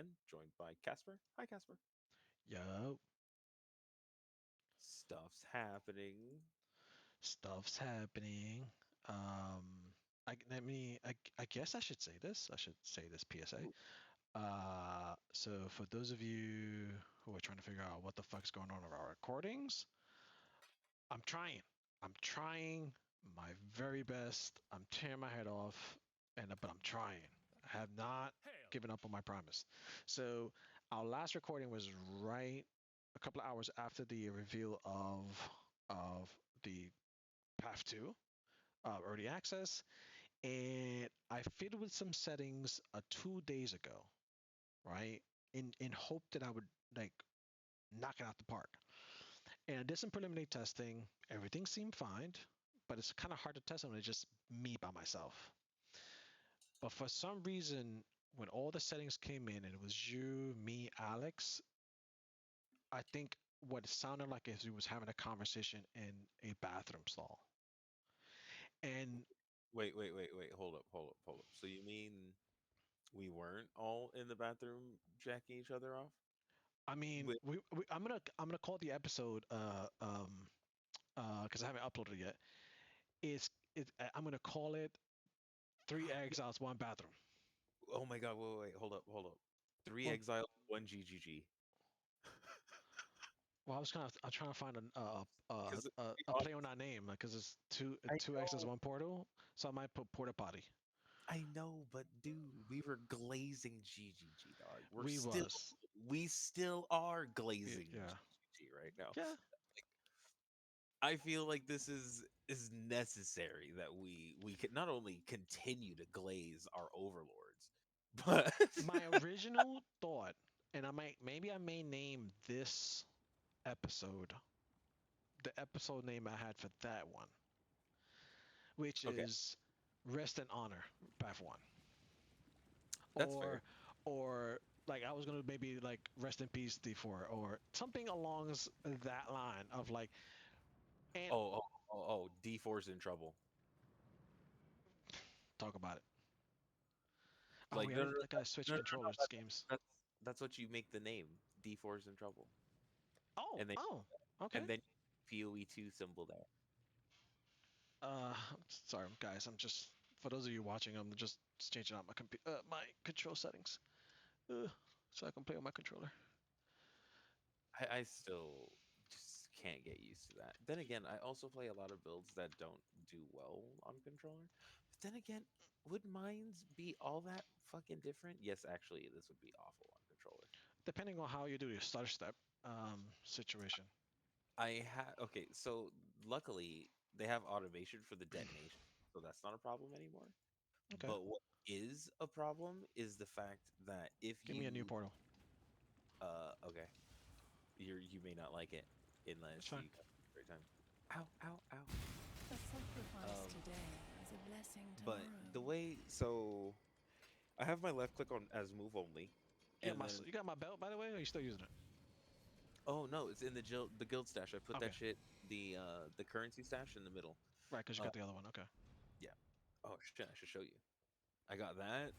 again, joined by Casper. Hi, Casper. Yo, Stuff's happening. stuff's happening. I guess I should say this. I should say this PSA. Ooh. So for those of you who are trying to figure out what the fuck's going on with our recordings, I'm trying. I'm trying my very best. I'm tearing my head off, but I'm trying. I have not given up on my promise. So our last recording was right a couple of hours after the reveal of the Path 2 early access, and I fiddled with some settings 2 days ago, right? In hope that I would like knock it out the park. And I did some preliminary testing. Everything seemed fine, but it's kind of hard to test when it's just me by myself. But for some reason, when all the settings came in and it was you, me, Alex, I think what it sounded like is we was having a conversation in a bathroom stall. And Wait. Hold up. So you mean we weren't all in the bathroom jacking each other off? I mean, With I'm gonna call the episode because I haven't uploaded it yet. I'm gonna call it three exiles, one bathroom. oh my god, wait, hold up. Three Well, Exile, one GGG. I'm trying to find Because a play on that name because it's I two X's, know, one portal. So I might put porta potty. I know, but dude, we were glazing GGG, dog. We was We still are glazing yeah GGG right now. yeah. I feel like this is necessary that we can not only continue to glaze our overlords, but My original thought, and I may name this episode the episode name I had for that one, which okay, is Rest in Honor, Path One, that's fair. or or like I was gonna maybe like Rest in Peace D4 or something along that line of like and D4's in trouble. talk about it. Oh, Like we haven't like I switched no, controllers this games. that's what you make the name. D4's in trouble, Oh and then oh okay. and then POE2 symbol there. Sorry guys, I'm just for those of you watching, I'm just changing out my control settings, uh, so I can play on my controller. I still just can't get used to that. Then again, I also play a lot of builds that don't do well on controller. But then again, would mines be all that fucking different? Yes, actually, this would be awful on controller. Depending on how you do your stutter step situation. Okay, so luckily they have automation for the detonation, so that's not a problem anymore. Okay, But what is a problem is the fact that if give me a new you portal. okay, you may not like it It's unless fine. you come at the right time. Ow. A sacrifice Um, today is a blessing but tomorrow. the way so I have my left click on as move only, and then You got my belt by the way, or are you still using it? oh no, it's in the guild stash. I put that Okay, shit the currency stash in the middle. right, because you Uh got the other one. Okay. yeah. Oh shit, I should show you. I got that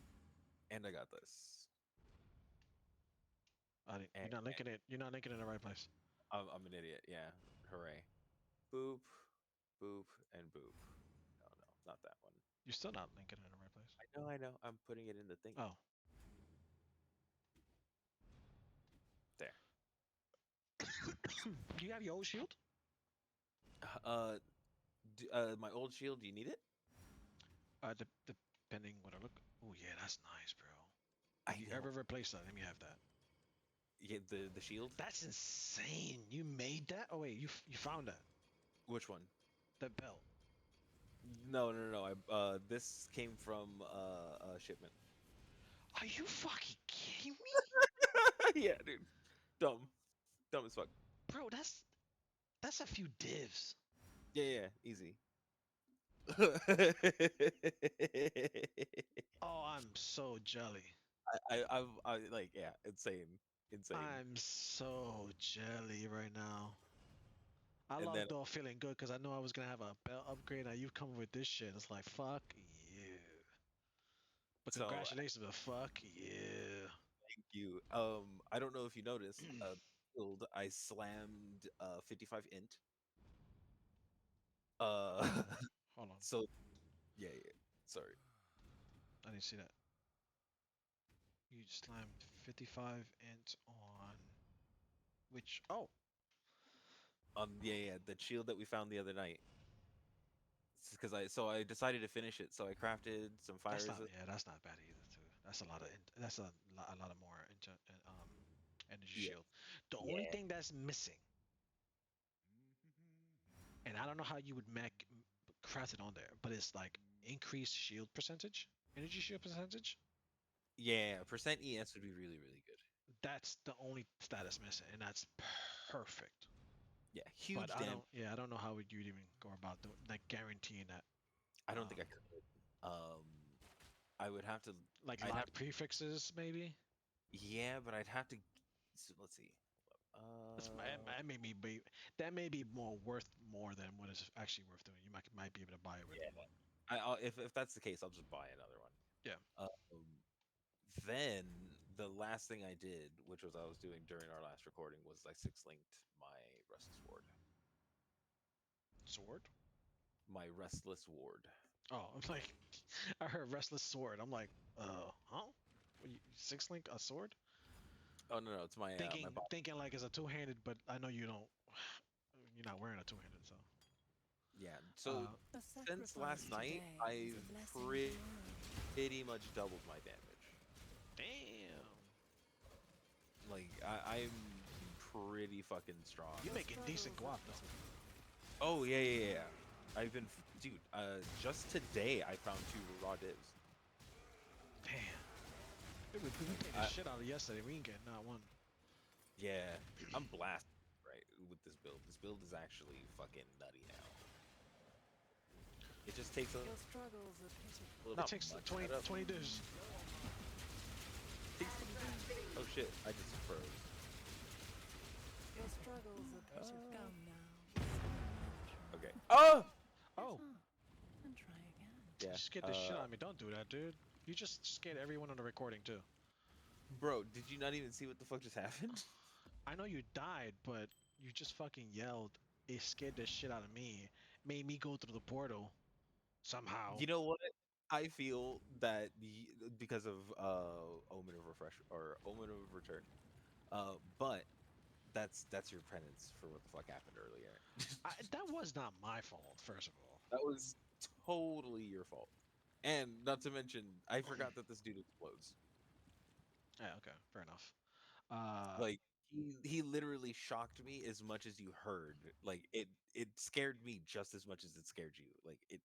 and I got this. I didn't, And You're not linking it in the right place. I'm an idiot. Yeah. Hooray. Boop, boop, and boop. No, not that one. You're still not linking it in the right place. I know. I'm putting it in the thingy. Oh, There. you have your old shield? Uh, my old shield. Do you need it? Depending what I look. Oh yeah, that's nice, bro. If I you know. ever replace that, let me have that. Yeah, the shield. That's insane. You made that? Oh wait, you found that. Which one? The belt. No. This came from a shipment. Are you fucking kidding me? Yeah, dude. Dumb, dumb as fuck. Bro, that's a few divs. Yeah, easy. Oh, I'm so jelly. I like yeah, insane. I'm so jelly right now. I And then logged off feeling good because I know I was gonna have a belt upgrade. Now you've come with this shit. It's like fuck you. But so congratulations, but fuck you. Thank you. I don't know if you noticed, build I slammed 55 int. Uh, Hold on. so yeah, yeah. Sorry. I didn't see that. You slammed 55 int on which? Oh, Yeah, yeah, the shield that we found the other night. Because I decided to finish it, so I crafted some fire that's not. resist. Yeah, that's not bad either. Too. That's a lot of. That's a lot of more energy Yeah, shield. The only yeah, thing that's missing, and I don't know how you would make craft it on there, but it's like increased shield percentage, energy shield percentage. yeah. Percent ES would be really, really good. That's the only status missing, and that's perfect. Yeah, But huge I damage. don't. Yeah, I don't know how would you'd even go about like guaranteeing that. I don't Um, think I could. I would have to. like I'd have. lock prefixes maybe. Yeah, but I'd have to. So let's see. That may be more worth more than what it's actually worth doing. You might be able to buy it with Yeah. more. If that's the case, I'll just buy another one. Yeah. Um, then the last thing I did, which was I was doing during our last recording, was I six linked my restless ward. Sword. My restless ward. Oh, I'm like, I heard restless sword. I'm like, huh? Six link a sword? Oh no, no, it's my bot. Thinking like it's a two handed, but I know you don't. You're not wearing a two handed, so. Yeah. So Uh, The since last sacrifice night, today is a I've blessing to pretty much doubled my damage. damn. Like I'm pretty fucking strong. You all. Your making decent struggles are guap though. pitiful. Oh yeah, yeah, yeah. I've been, dude. Just today I found two raw divs. Damn. We played the I, shit out of yesterday. We ain't getting not one. yeah, I'm blasted right with this build. This build is actually fucking nutty now. It just takes a Your struggles are pitiful. little, It not takes much. 20, Shut up. 20 dishes. Oh shit! I just froze. Your struggles are pitiful. Come now. Okay. Oh Get Oh, up and try again. yeah. you scared the shit out of me. Don't do that, dude. You just scared everyone on the recording too. Bro, did you not even see what the fuck just happened? I know you died, but you just fucking yelled. It scared the shit out of me. Made me go through the portal somehow. You know what? I feel that because of Omen of Refresh or Omen of Return. But that's your penance for what the fuck happened earlier. That was not my fault, first of all. That was totally your fault. And not to mention, I forgot that this dude explodes. Yeah, okay, fair enough. Uh, Like he literally shocked me as much as you heard. Like it scared me just as much as it scared you. Like it,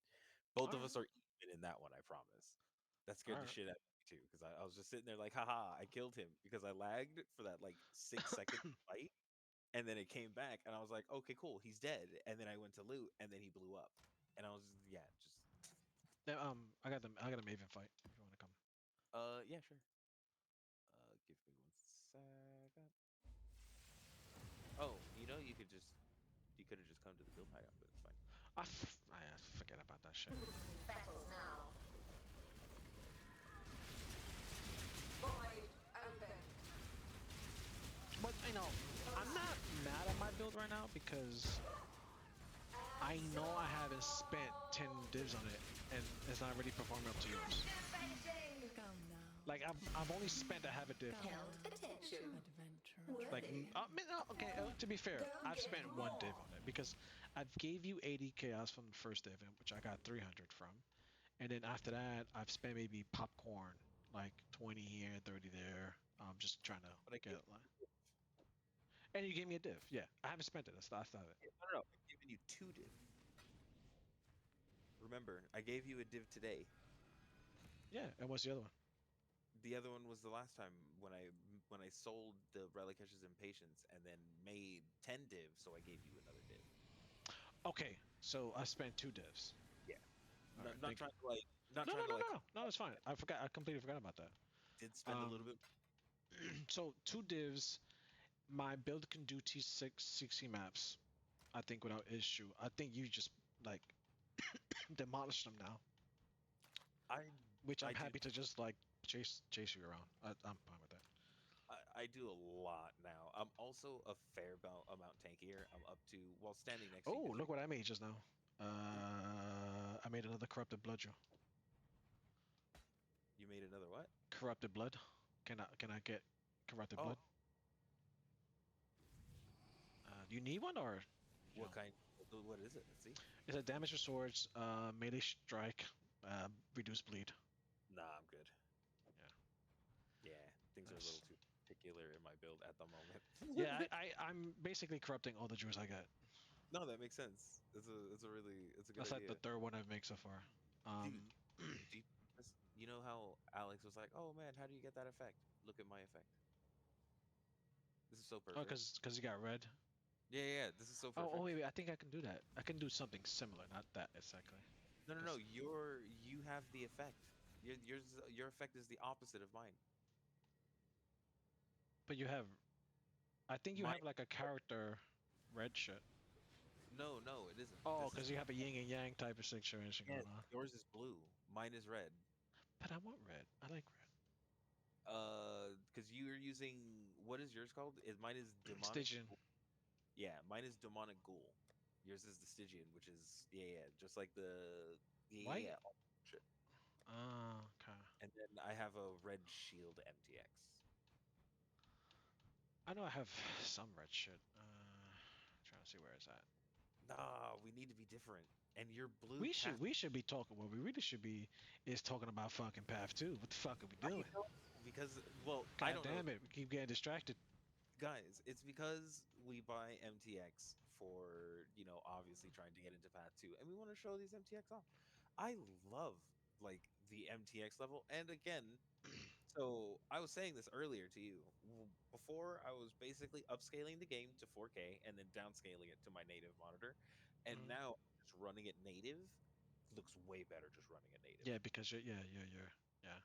both all of right, us are even in that one. I promise. That all scared the right. shit out of me too because I was just sitting there like, haha, I killed him because I lagged for that like 6 second fight, and then it came back, and I was like, okay, cool, he's dead. And then I went to loot, and then he blew up, and I was just, yeah, just Now, I got them. I got a Maven fight. If you want to come. yeah, sure. Give me 1 second. Oh, you could have just come to the build hideout, but it's fine. I forget about that shit. Battles now. Void open. But you know, I'm not mad at my build right now because I know I haven't spent 10 divs on it and it's not really performing up to yours. Debating. Come now. Like I've only spent a half a div. Come Held now. attention. Adventurer. Like no, okay, to be fair, I've spent one div on it because I've gave you 80 chaos from the first div, which I got 300 from, and then after that I've spent maybe popcorn like 20 here, 30 there. Just trying to But I get gave it. And you gave me a div. Yeah, I haven't spent it. That's not it. no, no, no, I've given you two div. Remember, I gave you a div today. Yeah, and what's the other one? The other one was the last time when I sold the Relic Ashes Impatience and then made 10 divs, so I gave you another div. Okay, so I spent two divs. Yeah. All No, right, not thank you. trying to like, not No, no, trying to no, like, no, no, no. That's fine. I forgot. I completely forgot about that. did spend a little Um, bit. so two divs. My build can do T6 60 maps. I think without issue. I think you just like demolish them now, I which I'm I do. happy to just like chase you around. I'm fine with that. I do a lot now. I'm also a fair amount tankier. I'm up to while standing next to you Oh, because look what I made just now. I made another corrupted blood, Joe. you made another what? Corrupted blood. Can I get corrupted Oh, blood? Do you need one or you what know? kind? What is it? Let's see. It's a damage to swords, melee strike, reduce bleed. Nah, I'm good. Yeah, Yeah, things are a little nice. too particular in my build at the moment. Yeah, I'm basically corrupting all the Jews I get. No, that makes sense. It's a good That's like the idea, third one I've made so far. dude. Um, Do you, you know how Alex was like, "Oh man, how do you get that effect? Look at my effect. This is so oh, perfect." cause you got red. Yeah, yeah, yeah, this is so Oh, perfect. wait, I think I can do that. I can do something similar, not that exactly. No, no, no. Cause, You have the effect. Your effect is the opposite of mine. but you have, I think you Mine. have like a character red shit. No, no, it isn't. Oh, This is cause you have a yin and yang type of situation yeah. going on. Yours is blue. Mine is red. But I want red. I like Because you're using what is yours called? Is mine is red. demonic. Stygian. Yeah, mine is demonic ghoul. Yours is the Stygian, which is yeah, yeah, just like the yeah, White? yeah, all shit. Ah, okay. And then I have a red shield MTX. I know I have some red shit. Trying to see where it's at. Nah, we need to be different. And your blue path. We should be talking. What we really should be is talking about fucking Path 2. What the fuck are we I doing? know because well, I God don't know. damn it, we keep getting distracted. Guys, it's because we buy MTX for, obviously trying to get into Path 2 and we want to show these MTX off. I love like the MTX level. And again, so I was saying this earlier to you. Before I was basically upscaling the game to 4K and then downscaling it to my native monitor. And Mhm. now just running it native looks way better just running it native. Yeah, because yeah.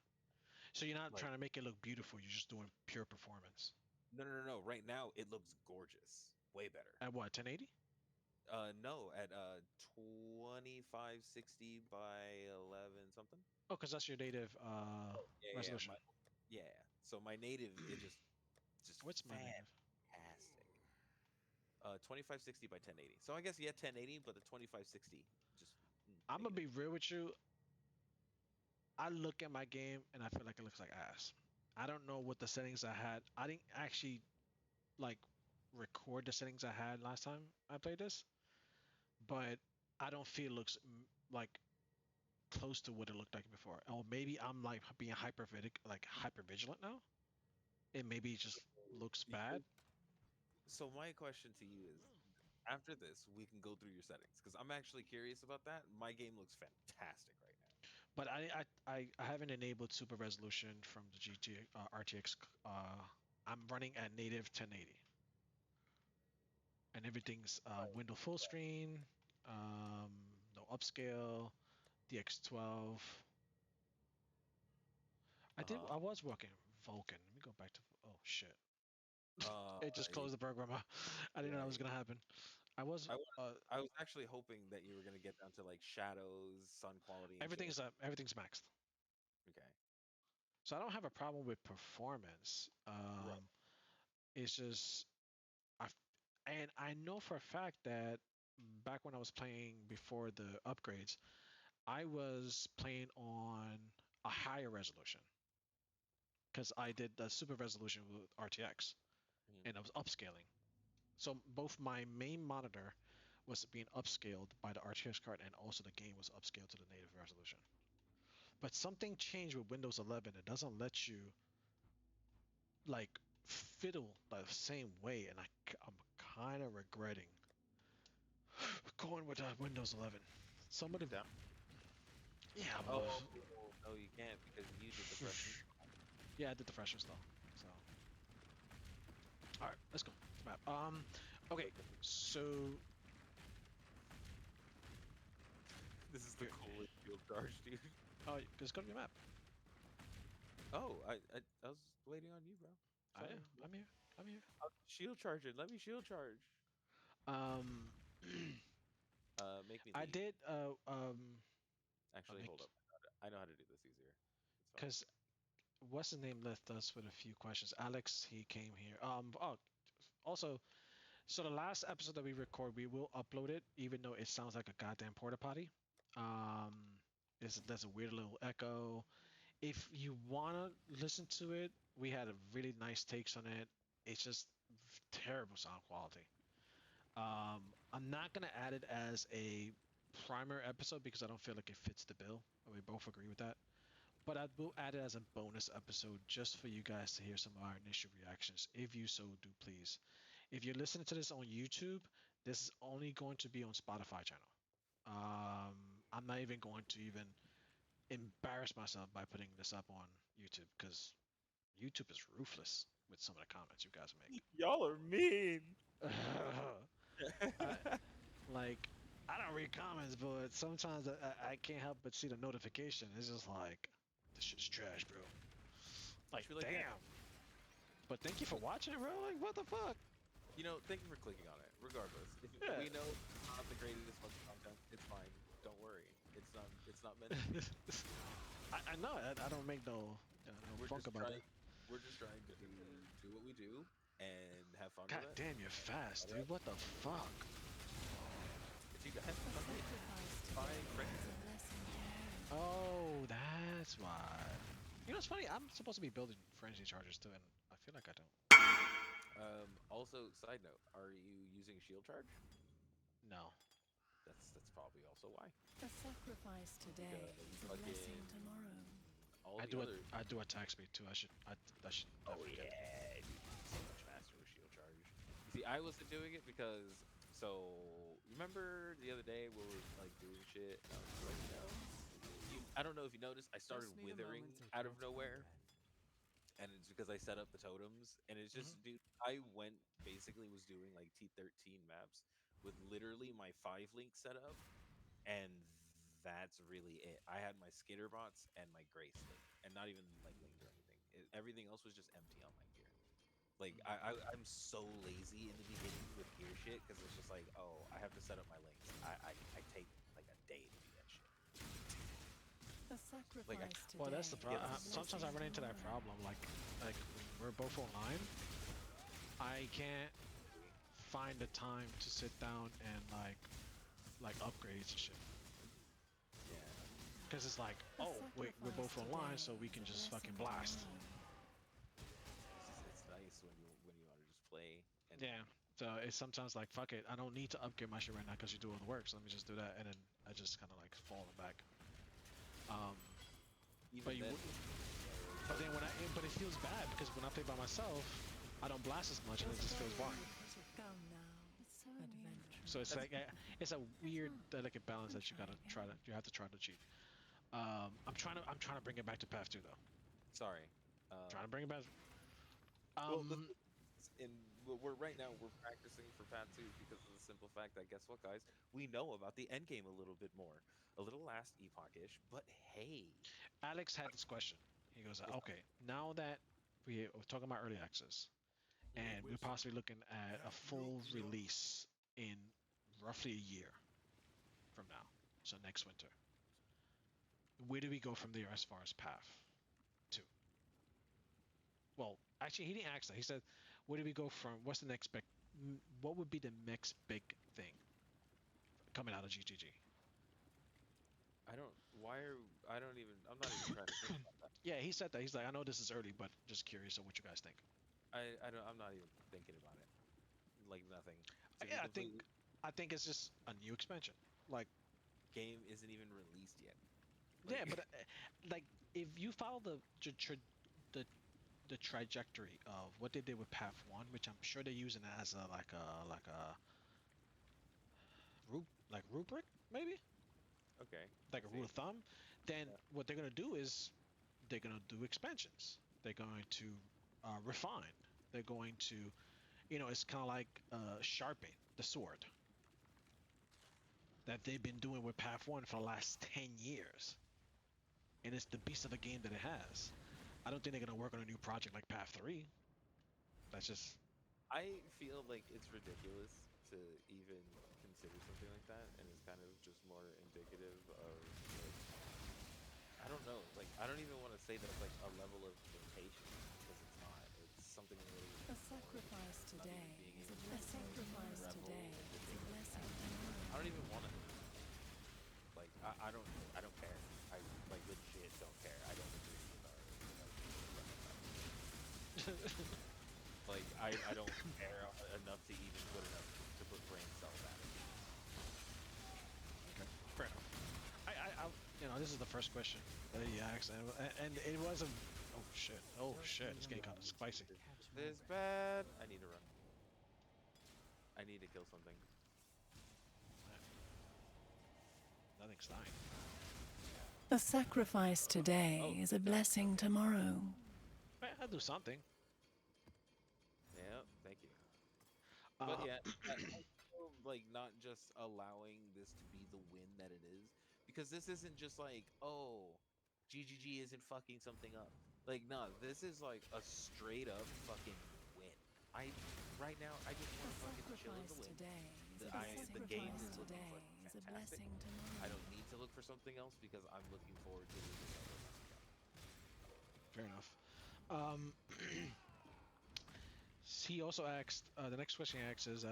So you're not Like trying to make it look beautiful. You're just doing pure performance. no, no, no, no. Right now it looks gorgeous. Way better. At what, 1080? No, at 2560 by 11 something. Oh, because that's your native Oh, yeah, yeah, resolution. yeah. So my native, it just What's my native? fantastic. 2560 by 1080. So I guess yeah, 1080, but the 2560 just I'm gonna taking it. be real with you. I look at my game and I feel like it looks like ass. I don't know what the settings I had. I didn't actually like record the settings I had last time I played this, but I don't feel it looks like close to what it looked like before. Or maybe I'm like being hyper vigilant now. It maybe just looks bad. You- So my question to you is, after this, we can go through your settings because I'm actually curious about that. My game looks fantastic right now. But I haven't enabled super resolution from the GT RTX. I'm running at native 1080, and everything's window full screen, no upscale, DX12. Uh huh. I was working Vulkan. Let me go back to. Oh shit! It just Yeah, closed the program. I didn't know that yeah. was gonna happen. I was I I was actually hoping that you were gonna get down to like shadows, sun quality, and shit. everything's maxed. Okay. So I don't have a problem with performance. Right. It's just I and I know for a fact that back when I was playing before the upgrades, I was playing on a higher resolution because I did the super resolution with RTX Mhm. and I was upscaling. So both my main monitor was being upscaled by the RTX card and also the game was upscaled to the native resolution. But something changed with Windows 11. It doesn't let you like fiddle the same way, and I'm kind of regretting going with Windows 11. You Somebody, can down. yeah, Oh no, you can't because you did the fresh install. yeah, I did the fresh install. So, all right, let's go. Map. Okay, Wait, so this is the here, coolest field charge, dude. oh, let's go to your map. Oh, I was waiting on you, bro. Oh yeah, Sorry. I'm here. I'm here. Shield charge it. Let me shield charge. Um, Make me I leave. did Actually, hold make up. I know how to do this easier. It's fine. because what's his name left us with a few questions. Alex, he came here. Oh, also, so the last episode that we record, we will upload it, even though it sounds like a goddamn porta potty. There's a weird little echo. If you wanna listen to it, we had a really nice takes on it. It's just terrible sound quality. I'm not gonna add it as a primary episode because I don't feel like it fits the bill. We both agree with that. But I will add it as a bonus episode just for you guys to hear some of our initial reactions, if you so do please. If you're listening to this on YouTube, this is only going to be on Spotify channel. I'm not even going to even embarrass myself by putting this up on YouTube because YouTube is ruthless with some of the comments you guys Y'all are mean. make. I, like, I don't read comments, but sometimes I can't help but see the notification. It's just like, this shit's trash, bro. Like, Be like, damn. yeah. But thank you for watching it, bro. Like, what the fuck? Thank you for clicking on it. Regardless, if Yeah. we know it's not the greatest fucking content, it's fine. Don't worry. It's not. It's not meant to be. I know. I don't make no We're funk just about trying. it. We're just trying to do what we do and have fun God with it. damn, you're fast, dude. What the fuck? If you guys The sacrifice Bye, today friend. is a lesson learned. Oh, that's why. You know, it's funny. I'm supposed to be building frenzy charges too, and I feel like I don't. Also, side note: are you using shield charge? No. That's probably also why. The sacrifice today is a fucking- blessing tomorrow. All I the do other. I do attack speed too. I should Oh definitely get it. yeah, dude, so much faster with shield charge. See, I wasn't doing it because remember the other day where we were like doing shit. And I was just like, I don't know if you noticed, I started Just need a withering moment to out of catch my nowhere, breath. and it's because I set up the totems, and it's just, dude, I went basically was doing like T13 maps with literally my 5 link set up, and that's really it. I had my skitter bots and my grace link, and not even like linked or anything. Everything else was just empty on my gear. Like I'm so lazy in the beginning with gear shit because it's just like, oh, I have to set up my links. I take like a day to do that shit. The sacrifice today. Well, that's the problem. is a Sometimes I blessing run into that tomorrow. problem. Like when we're both online, I can't find the time to sit down and like upgrades and shit. Yeah. Because it's like, The oh wait, we're both sacrifice online, today so we is can a just fucking blessing blast. tomorrow. It's nice when you want to just play. And Yeah. So it's sometimes like, fuck it, I don't need to upgrade my shit right now because you do all the work. So let me just do that, and then I just kind of like fall back. even But you then, But then but it feels bad because when I play by myself, I don't blast as much, and it just feels boring. Come now. It's so adventurous. So it's like it's a weird, delicate balance that you have to try to achieve. I'm trying to bring it back to Path 2 though. sorry. Trying to bring it back. Well, we're right now we're practicing for Path 2 because of the simple fact that guess what, guys, we know about the end game a little bit more, a little last epoch-ish. But hey, Alex had this question. He goes, okay, now that we're talking about early access, and we're possibly looking at a full release in roughly a year from now, so next winter, where do we go from there as far as Path 2? Well, actually, he didn't ask that. He said, where do we go from? What's the next big? What would be the next big thing coming out of GGG? I don't. Why are I don't even. I'm not even trying to think about that. Yeah, he said that. He's like, I know this is early, but just curious of what you guys think. I don't. I'm not even thinking about it. Like nothing. To be Yeah, completely, I think it's just a new expansion. Like, game isn't even released yet. yeah, Like, but like if you follow the the trajectory of what they did with Path 1, which I'm sure they're using as a rubric maybe, okay. like a rule of thumb, then Yeah. what they're gonna do is they're gonna do expansions. They're going to refine. They're going to, it's kind of like sharpen the sword that they've been doing with Path 1 for the last 10 years. And it's the beast of a game that it has. I don't think they're going to work on a new project like Path 3. That's just. I feel like it's ridiculous to even consider something like that, and it's kind of just more indicative of, like, I don't know, like, I don't even want to say that it's like a level of something really A sacrifice not even today being is a able to blessing. Sacrifice revel today in the is a things we blessing. have. I don't even want to. Like I don't care. I like legit don't care. I don't agree with our like I don't care enough to even put enough to put brain cells at it. Okay, fair enough. You know, this is the first question that he asked, and it wasn't. Oh shit! Oh shit! It's getting kind of spicy. This bad. I need to run. I need to kill something. Nothing's dying. A sacrifice today is a blessing tomorrow. I'll do something. Yeah, thank you. But Uh, yeah, I feel like not just allowing this to be the win that it is, because this isn't just like, oh, GGG isn't fucking something up. Like, nah, this is like a straight up fucking win. I right now I just A want to fucking chill in the sacrifice win. today is a The blessing. game Sacrifice is looking today fucking is a fantastic. blessing I tomorrow. don't need to look for something else because I'm looking forward to losing another round. fair enough. Um, he also asked. The next question he asks is, A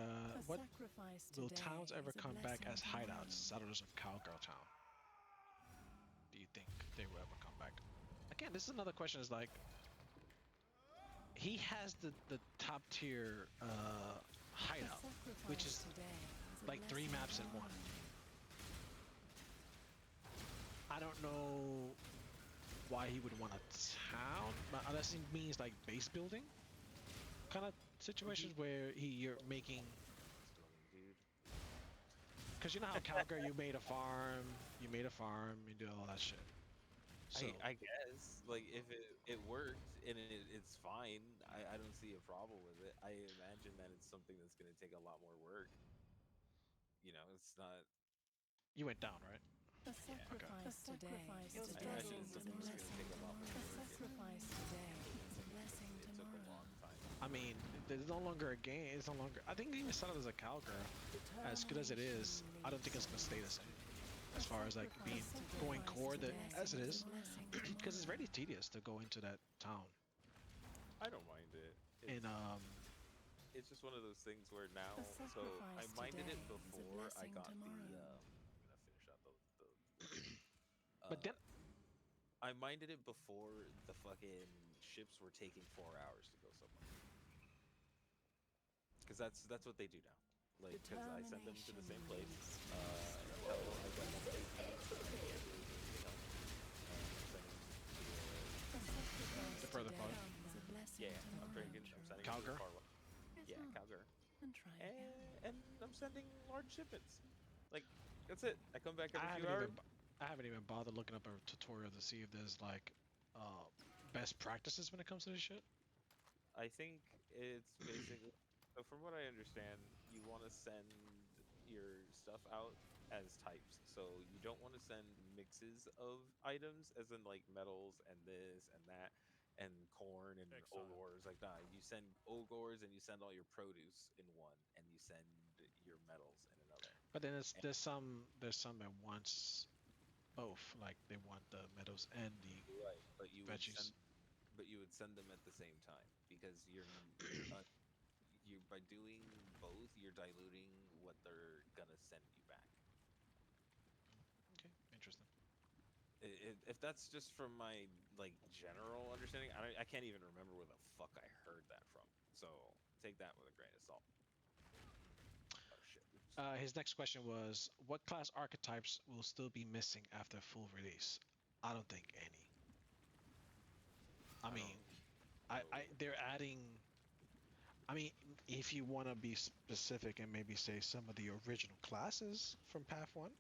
what sacrifice will today towns ever is a come back blessing as tomorrow. hideouts? Settlers of Cowgirl Town. Do you think they will ever come back? Again, this is another question. Is like he has the top tier A hideout, which sacrifice is today is a like 3 blessing maps in one. tomorrow. I don't know why he would want a town, but unless it means like base building kind of situations where you're making, Brainstorming, dude. because you know how Calgary you made a farm, you do all that shit. So I guess like if it worked and it's fine, I don't see a problem with it. I imagine that it's something that's going to take a lot more work. You know, it's not. you went down, right? A Yeah, sacrifice today is a I imagine blessing it's something that's going to take a lot more tomorrow. A work, sacrifice today is a blessing and it took a tomorrow. long time. I mean, there's no longer a game. It's no longer. I think even set it as a cowgirl, as good as it is, I don't think it's gonna stay the same. As far as like being going core that as it is, because it's very tedious to go into that town. I don't mind it. And It's just one of those things where now. A So I sacrifice minded today it is a before I blessing got the. tomorrow. I'm gonna finish out the list. but then I minded it before the fucking ships were taking 4 hours to go somewhere. Because that's what they do now. Like, because I send them to the same place until I get them to peace, and I can't really do anything else. I'm sending them A sacrifice the further today part, is a blessing yeah, tomorrow. I'm sending them to the cowgirl. far left. Yeah, Cowgirl. And try again. And I'm sending large shipments. Like, that's it. I come back I every few haven't hours. even I haven't even bothered looking up a tutorial to see if there's like uh best practices when it comes to this shit. I think it's basically so from what I understand, you want to send your stuff out as types. So you don't want to send mixes of items as in like metals and this and that and corn and Exile. ogres like that. You send ogres and you send all your produce in one and you send your metals in another. But then there's some that wants both, like they want the meadows and the Right, but veggies. you would send them at the same time because you by doing both, you're diluting what they're gonna send you back. Okay, interesting. If that's just from my like general understanding, I can't even remember where the fuck I heard that from. So take that with a grain of salt. Oh shit. Oops. His next question was, what class archetypes will still be missing after full release? I don't think any. I I don't mean, they're adding. I mean, if you want to be specific and maybe say some of the original classes from Path One,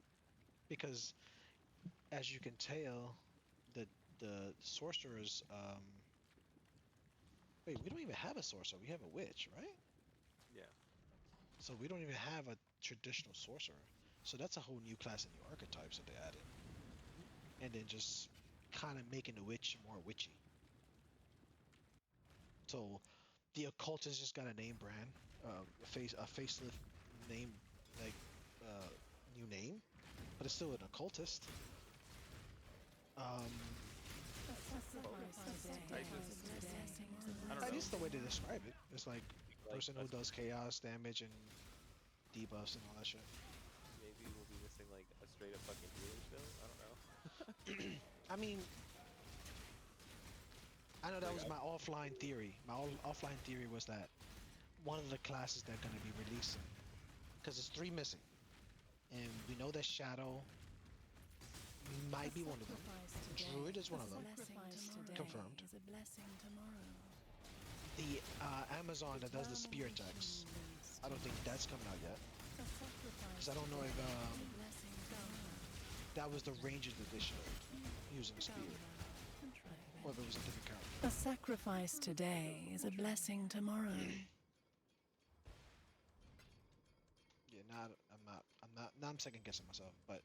because as you can tell, the the sorcerers. Wait, we don't even have a sorcerer. We have a witch, right? Yeah. So we don't even have a traditional sorcerer. So that's a whole new class and new archetypes that they added. And then just kind of making the witch more witchy. So the occultist just got a name brand, a facelift name, like uh, new name, but it's still an occultist. Um, A I just I don't At know. least the way they describe it. It's like Like person who does chaos damage and debuffs and all that shit. maybe we'll be missing like a straight up fucking healer's build. I don't know. I mean, I know that Like was my offline theory. My offline theory was that one of the classes they're going to be releasing, because there's 3 missing, and we know that Shadow might be one of them. Druid is one of them. Confirmed. Is a blessing tomorrow. The Amazon that does the spear attacks, I don't think that's coming out yet. Because I don't know if that was the Rangers edition using spear, or if it was a different character. A sacrifice today is a blessing tomorrow. Yeah, I'm not. Now I'm second guessing myself, but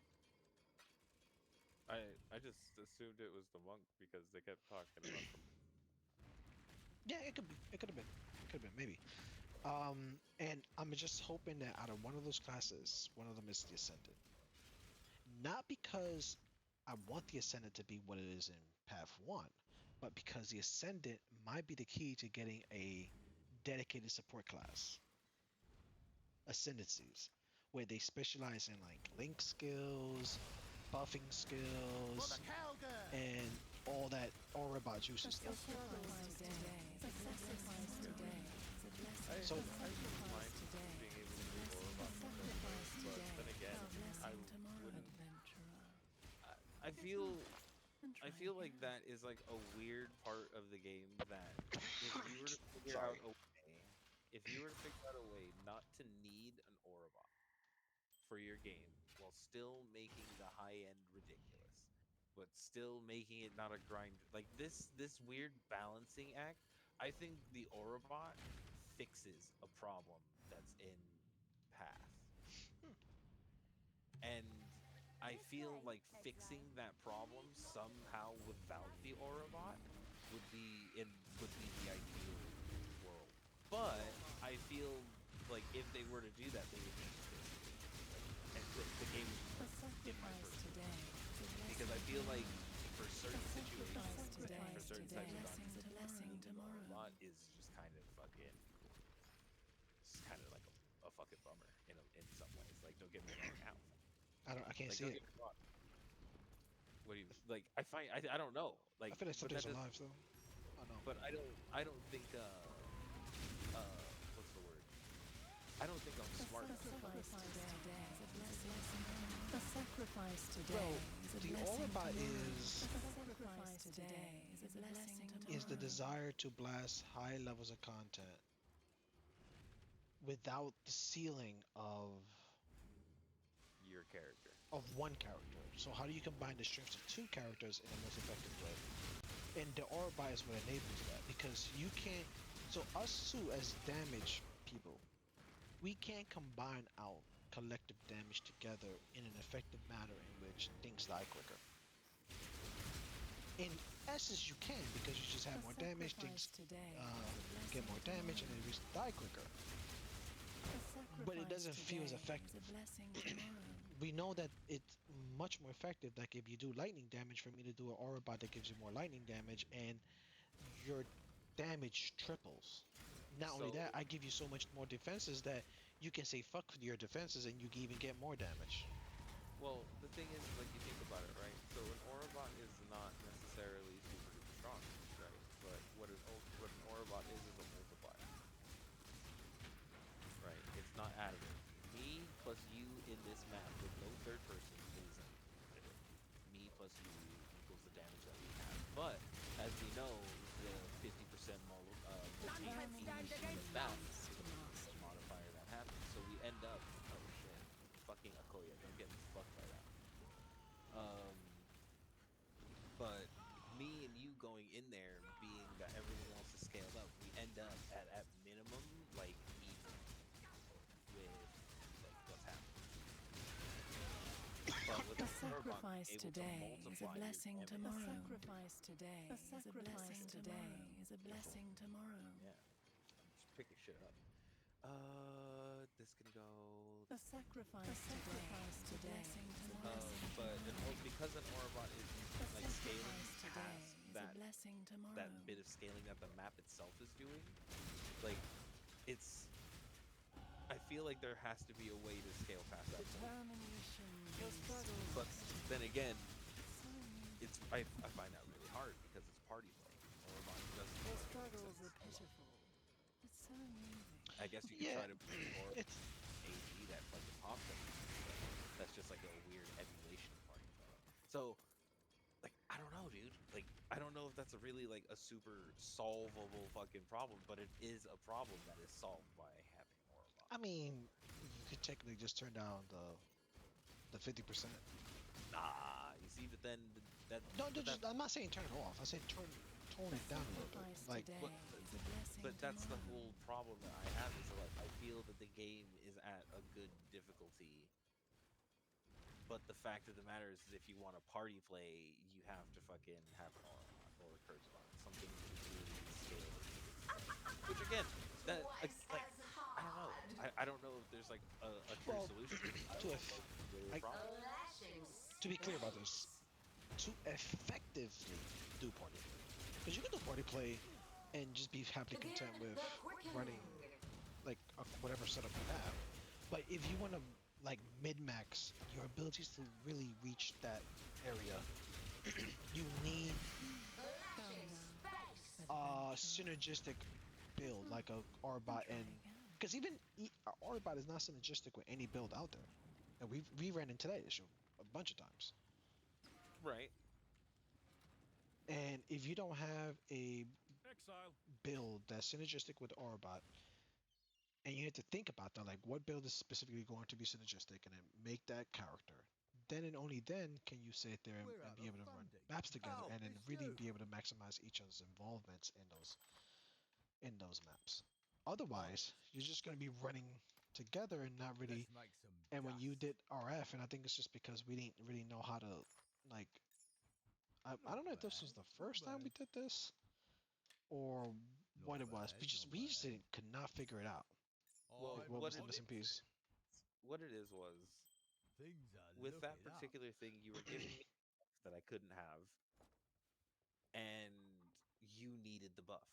I just assumed it was the monk because they kept talking about the yeah, it could be. It could have been. It could have been maybe. And I'm just hoping that out of one of those classes, one of them is the Ascendant. Not because I want the Ascendant to be what it is in Path 1, but because the Ascendant might be the key to getting a dedicated support class. Ascendancies, where they specialize in like link skills, buffing skills, and all that Orabot juicy stuff. So I wouldn't mind being able to do Orabot but then again, I wouldn't. I feel like that is like a weird part of the game that if you were to figure out a way, if you were to figure out a way not to need an Orabot for your game while still making the high end ridiculous, but still making it not a grind like this weird balancing act. I think the Orabot fixes a problem that's in Path. And I feel like fixing that problem somehow without the Orabot would be the ideal world. But I feel like if they were to do that, they would need to. And the game would in my personal because I feel like for certain situations and for certain types of documents, the Orabot is just kind of fucking, it's kind of like a fucking bummer in some ways. Like, don't get me wrong, I can't like, see it. what do you like? I don't know. Like, I feel like but that something's does, alive, so I don't know. but I don't think what's the word? I don't think I'm smart enough. A sacrifice today Bro, is a the blessing Orabot is the tomorrow. desire to blast high levels of content without the ceiling Your character. of one character. So how do you combine the strengths of 2 characters in the most effective way? And the Orabot is what enables that, because you can't. So us 2 as damage people, we can't combine our collective damage together in an effective manner in which things die quicker. In essence, you can, because you just have more damage, things get more damage, and they just die quicker. But it doesn't feel as effective. We know that it's much more effective. Like if you do lightning damage, for me to do an Orabot that gives you more lightning damage, and your damage triples. Not only that, I give you so much more defenses that you can say fuck your defenses, and you can even get more damage. Well, the thing is, like, you think about it, right? So an Orabot is not necessarily super duper strong, right? But what an Orabot is a multiplier, right? It's not additive. Me plus you in this map with no third person is additive. Me plus you equals the damage that we have. But as we know, the 50% balance modifier that happens. So we end up, oh shit, fucking Akoya, don't get me fucked by that. But me and you going in there, being that everything else is scaled up, we end up at minimum like even with like what's happening. But with A sacrifice today is a blessing tomorrow. A sacrifice today is a blessing today is a blessing tomorrow. Yeah, I'm just picking shit up. This can go. A sacrifice today is a blessing tomorrow. But because an Orabot is like scaling past that blessing tomorrow. that bit of scaling that the map itself is doing. Like, it's. I feel like there has to be a way to scale past that point. But then again, it's I find that really hard because it's party play. Or doesn't Your work. struggles are pitiful. It's so amusing. I guess you could Yeah, try to bring more it's AG that fucking pops everything, but that's just like a weird emulation of party play. So, like, I don't know, dude. Like, I don't know if that's a really like a super solvable fucking problem, but it is a problem that is solved by having an aura bot. I mean, you could technically just turn down the 50%. Nah, you see, but then that No, but that I'm not saying turn it off. I said tone it down a little bit. Sacrifice Like, today but is a blessing but that's the tomorrow. whole problem that I have is like I feel that the game is at a good difficulty. But the fact of the matter is if you want to party play, you have to fucking have an aura bot or a curse bot, something to really scale the play. Which again, that Twice like as I don't know. hard. I don't know if there's like a true well, solution. I to don't know if eff- that's really a I, problem. Lashing to be clear about this, strikes. to effectively do party play, because you can do party play and just be happily Begin content with the quickening. running like whatever setup you have. But if you want to like mid max your abilities to really reach that area, you need Lashing space. synergistic build like a Arbot, and because even Arbot is not synergistic with any build out there, and we ran into that issue a bunch of times. Right. And if you don't have a Exile. build that's synergistic with Arbot, and you have to think about that, like what build is specifically going to be synergistic, and then make that character. Then and only then can you sit there We're and out be of able to run funding. maps together, Oh, and then it's really you. be able to maximize each other's involvements in those maps. Right. Otherwise, you're just going to be running together and not really. Let's make some And when you dust. did RF, and I think it's just because we didn't really know how to, like, I Not don't know if this was bad. the Not first time we bad. did this or Not what it was. bad. Not We just bad. could not figure it out. Well, Like, I'm what what was the it on missing it. piece? what it is was Things are with that looking up. particular thing you were giving me that I couldn't have, and you needed the buff.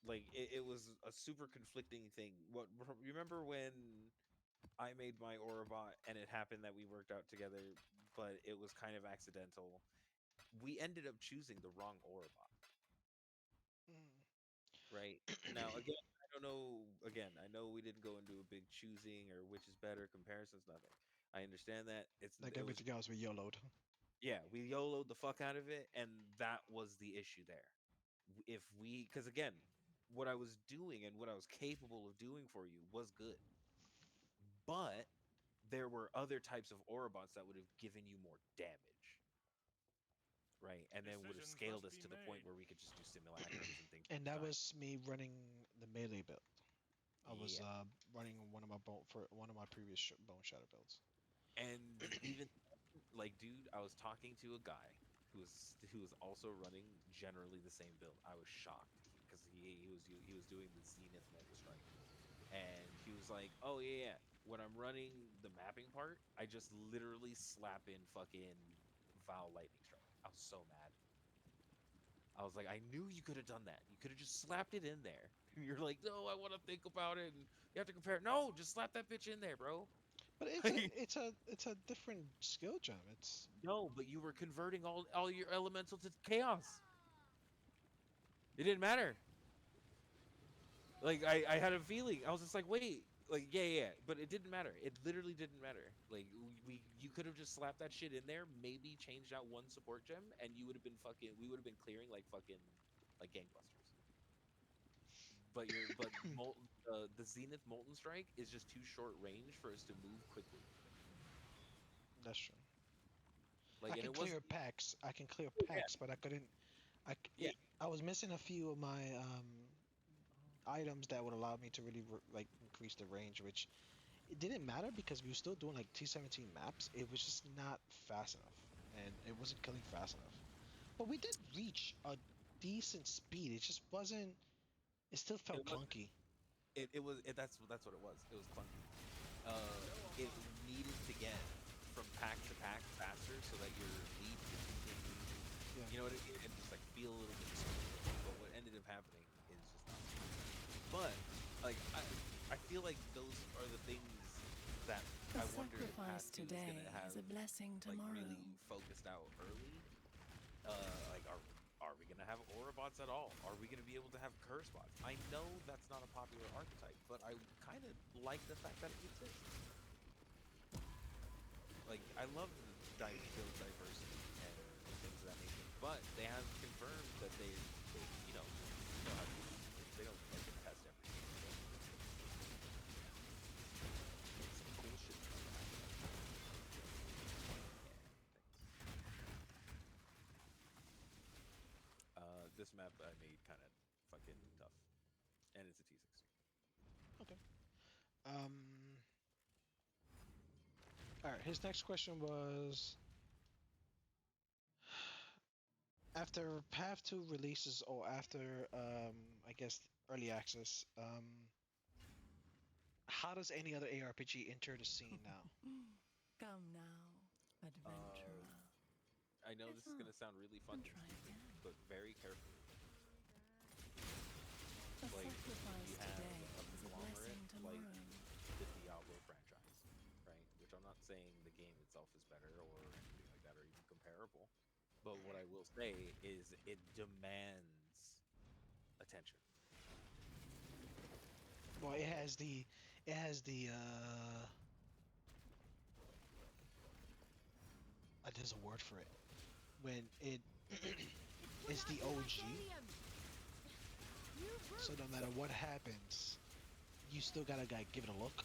Like it was a super conflicting thing. What remember when I made my Orobot and it happened that we worked out together, but it was kind of accidental. We ended up choosing the wrong Orobot, Mm. right? Now again, I don't know. Again, I know we didn't go into a big choosing or which is better comparisons. Nothing. I understand that Like it was everything else, we YOLO'd. yeah, we YOLO'd the fuck out of it, and that was the issue there. If we, because again, what I was doing and what I was capable of doing for you was good, but there were other types of Orobots that would have given you more damage, right? And then would have Decisions scaled must us be to the point made. where we could just do simulacrums and things And at a that time. was me running the melee build. I was Yeah, running one of my one of my previous bone shatter builds. and even like, dude, I was talking to a guy who was also running generally the same build. I was shocked because he was doing the Zenith Molten Strike, and he was like, "Oh yeah, yeah. When I'm running the mapping part, I just literally slap in fucking Val Lightning Strike." I was so mad. I was like, I knew you could have done that. You could have just slapped it in there. And you're like, no, I want to think about it, and you have to compare it. No, just slap that bitch in there, bro. But it's a different skill gem. It's No, but you were converting all your elemental to chaos. It didn't matter. Like I had a feeling. I was just like, wait, like yeah, yeah, yeah. But it didn't matter. It literally didn't matter. Like you could have just slapped that shit in there, maybe changed out one support gem, and you would have been fucking. We would have been clearing like fucking like gangbusters. The Zenith Molten Strike is just too short range for us to move quickly. that's true. Like, I and can it wasn't. clear packs. I can clear Oh yeah, packs, but I couldn't. yeah. I was missing a few of my items that would allow me to really like increase the range, which it didn't matter because we were still doing like T17 maps. It was just not fast enough, and it wasn't killing fast enough. But we did reach a decent speed. It just wasn't. It still felt It was. clunky. That's what it was. It was clunky. It needed to get from pack to pack faster so that your lead could continue. Yeah. You know what I mean? And just like it was today gonna have is a blessing like tomorrow. really focused out early. Like are we gonna have aura bots at all? Are we gonna be able to have curse bots? I know that's not a popular archetype, but I kind of like the fact that it exists. Like I love the build diversity and things of that nature, but they have confirmed that they know how to use it. They don't like to test everything. Some cool shit. This map I made kind of fucking tough, and it's a T16. Okay. All right. His next question was after Path 2 releases or after I guess early access. How does any other ARPG enter the scene now? Come now, adventurer. I know this is gonna sound really fucking try stupid, again. but very carefully. A Like sacrifice you have today a is a conglomerate blessing like tomorrow. the Diablo franchise, right? Which I'm not saying the game itself is better or anything like that or even comparable. But what I will say is it demands attention. Well, there's a word for it. When it is the OG, so no matter what happens, you still gotta give it a look.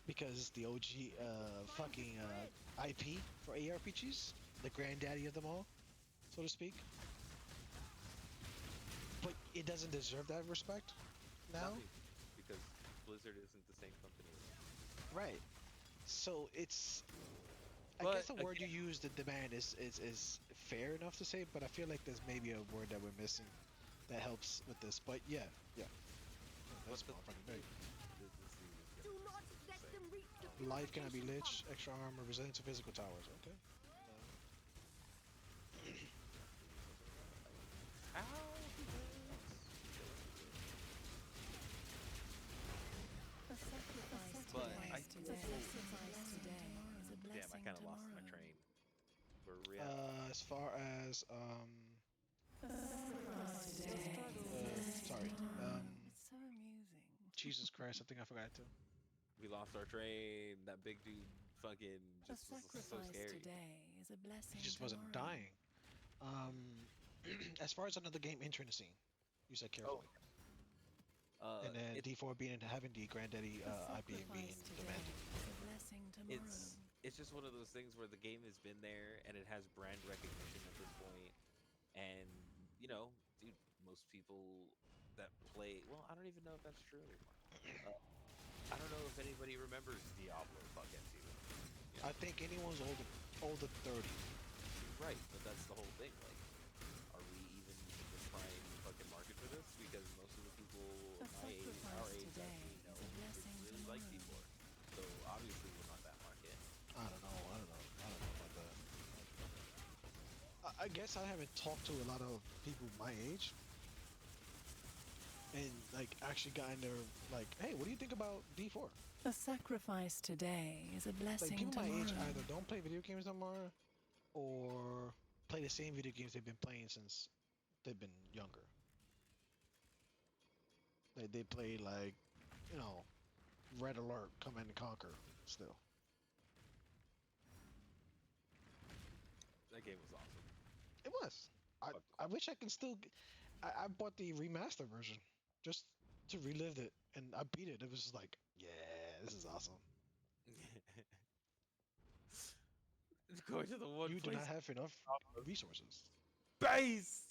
Because the OG fucking IP for ARPGs, the granddaddy of them all, so to speak. But it doesn't deserve that respect now. Because Blizzard isn't the same company. Right. So it's I But guess the word you use, the demand, is fair enough to say, but I feel like there's maybe a word that we're missing that helps with this. But yeah. That's the motherfucking thing big. Do not let them reach the Life cannot be purification lich, extra armor, resistant to physical towers. Okay. how A sacrifice But I today is a blessing tomorrow. Is a damn, I blessing kind of lost my tomorrow. train. Where we at? As far as A sacrifice today is a blessing sorry. tomorrow. It's so amusing. Jesus Christ, I think I forgot to. We lost our train. That big dude fucking A just was so sacrifice scary. today is a blessing He just tomorrow. wasn't dying. As far as another game entering the scene, you said Oh, carefully. And then D4 being having the granddaddy IP and being demanding. Is a blessing tomorrow. it's just one of those things where the game has been there and it has brand recognition at this point. And dude, most people that play, well, I don't even know if that's true anymore. I don't know if anybody remembers Diablo fucking 2. I think anyone's older 30. Right, but that's the whole thing. Like, are we even the prime fucking market for this? Because most of the people my age, our age, today actually is know a blessing really like tomorrow. D4. So obviously we're not that market. I don't know about that. I guess I haven't talked to a lot of people my age and like actually gotten their like, hey, what do you think about D4? A sacrifice today is a blessing Like people tomorrow. my age either don't play video games no more or play the same video games they've been playing since they've been younger. They play like, Red Alert, Command and Conquer still. That game was awesome. It was. I wish I can still. I bought the remaster version just to relive it, and I beat it. It was just like, yeah, this is awesome. Going to the one You do place not have enough resources. base.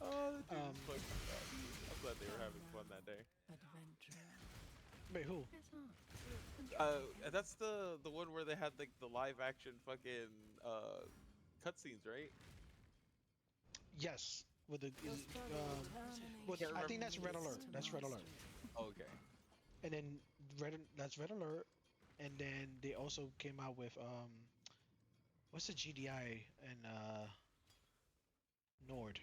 Oh, the dude was fucking fun. I'm glad they were having fun that day. Adventure. Wait, who? That's the one where they had like the live action fucking cutscenes, right? Yes, with the. Can't I think remember that's Red Alert. That's Red Alert. Oh, okay. And then that's Red Alert, and then they also came out with what's the GDI and Nord?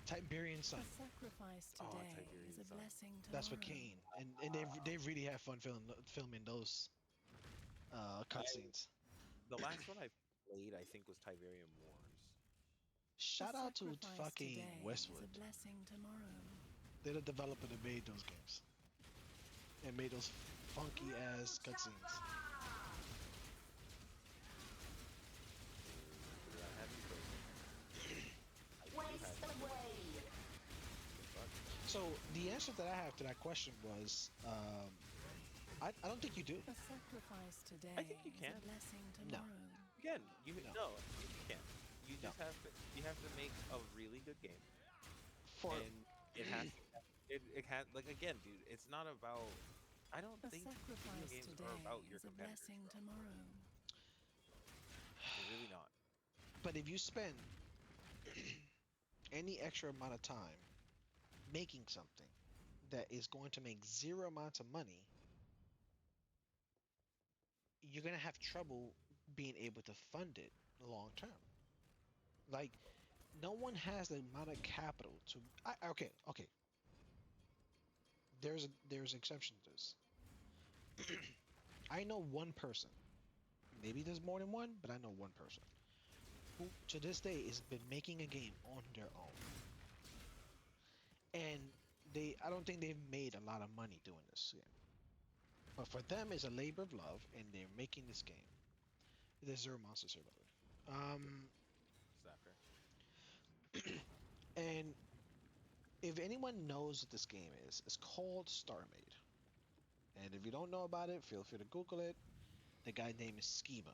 Tiberian A Sun. sacrifice Oh, today Tiberian is a Sun. blessing tomorrow. That's with Kane, and they really have fun filming those cutscenes. The last one I played, I think, was Tiberian Wars. Shout a out to sacrifice fucking today Westwood. is a blessing tomorrow. They're the developer that made those games and made those funky ass cutscenes. Because I haven't played it. I do have it. But So the answer that I have to that question was, I don't think you do. A sacrifice today I think you is can. a blessing No. tomorrow. again, you No. no, you can't. You No. just have to make a really good game, For and it has it has like again, dude. It's not about. I don't A think video sacrifice games today are about your is a competitors, blessing bro. tomorrow. They're really not. but if you spend any extra amount of time making something that is going to make zero amounts of money, you're gonna have trouble being able to fund it long term. Like, no one has the amount of capital to. Okay. There's exceptions to this. I know one person. Maybe there's more than one, but I know one person who, to this day, has been making a game on their own, and I don't think they've made a lot of money doing this. Yeah. But for them, it's a labor of love, and they're making this game. There's Zero Monsters here, by the way. Zapper. And if anyone knows what this game is, it's called StarMade. And if you don't know about it, feel free to Google it. The guy's name is Schema.